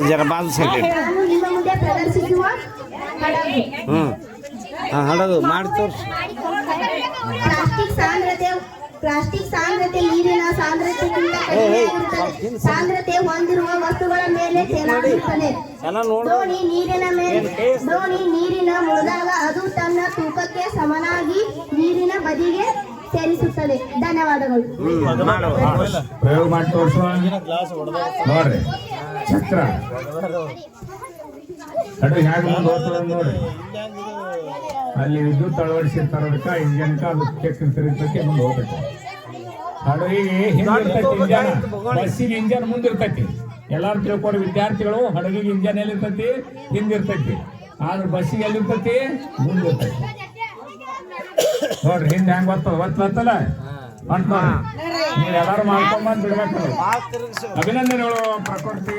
ಜರ ball side ನಾನು ನಿಮ್ಮ ಮುಂದೆ ಪ್ರದರ್ಶಿಸುವ ಹಡಗು. ಹಡಗು ಮಾಡಿ ತೋರ್ಸು. ಪ್ಲಾಸ್ಟಿಕ್ ಸಾಂದ್ರತೆ ನೀರಿನ ಸಾಂದ್ರತೆಗಿಂತ ಕಡಿಮೆಯಾಗಿರುತ್ತದೆ. ಸಾಂದ್ರತೆ ಹೊಂದಿರುವ ವಸ್ತುಗಳ ಮೇಲೆ ತೇಲಾಡುತ್ತದೆ. ದೋಣಿ ನೀರಿನ ಮುಳುದಾಗ ಅದು ತನ್ನ ತೂಕಕ್ಕೆ ಸಮನಾಗಿ ನೀರಿನ ಬದಿಗೆ ಸೇರಿಸುತ್ತದೆ. ಧನ್ಯವಾದಗಳು. ಪ್ರಯೋಗ ಮಾಡಿ ತೋರಿಸುವ ನೋಡ್ರಿ. ಚಕ್ರ ಅದು ಹೇಗೆ ಮುಂದೆ ಹೋಗ್ತದೆ ನೋಡ್ರಿ. ಅಲ್ಲಿ ವಿದ್ಯುತ್ ಅಳವಡಿಸಿರ್ತಾರದಕ್ಕ ಇಂಜನ್ಕ ಅದು ಚಕ್ರ ತಿರುಗ್ತೈತಿ ಮುಂದೆ ಹೋಗ್ತೈತಿ. ಹಡಗಿಗೆ ಹಿಂದಿರ್ತೈತಿ ಇಂಜನ್, ಬಸ್ಸಿಗೆ ಇಂಜನ್ ಮುಂದಿರ್ತೈತಿ. ಎಲ್ಲಾರು ತಿಳ್ಕೊಡಿ ವಿದ್ಯಾರ್ಥಿಗಳು, ಹಡಗಿಗೆ ಇಂಜನ್ ಎಲ್ಲಿರ್ತೈತಿ? ಹಿಂದಿರ್ತೈತಿ. ಆದ್ರೆ ಬಸ್ಸಿಗೆ ಎಲ್ಲಿರ್ತೈತಿ? ಮುಂದಿರ್ತೈತಿ. ನೋಡ್ರಿ ಹಿಂದೆ ಹೆಂಗ್ ಬರ್ತಲ್ಲ ಅಂತ ನೋಡ್ರಿ. ನೀವು ಎಲ್ಲಾರು ಮಾಡ್ಕೊಂಡ್ ಬಂದ್ ಬಿಡ್ಬೇಕಲ್ಲ. ಅಭಿನಂದನೆಗಳು ಪ್ರಕೃತಿ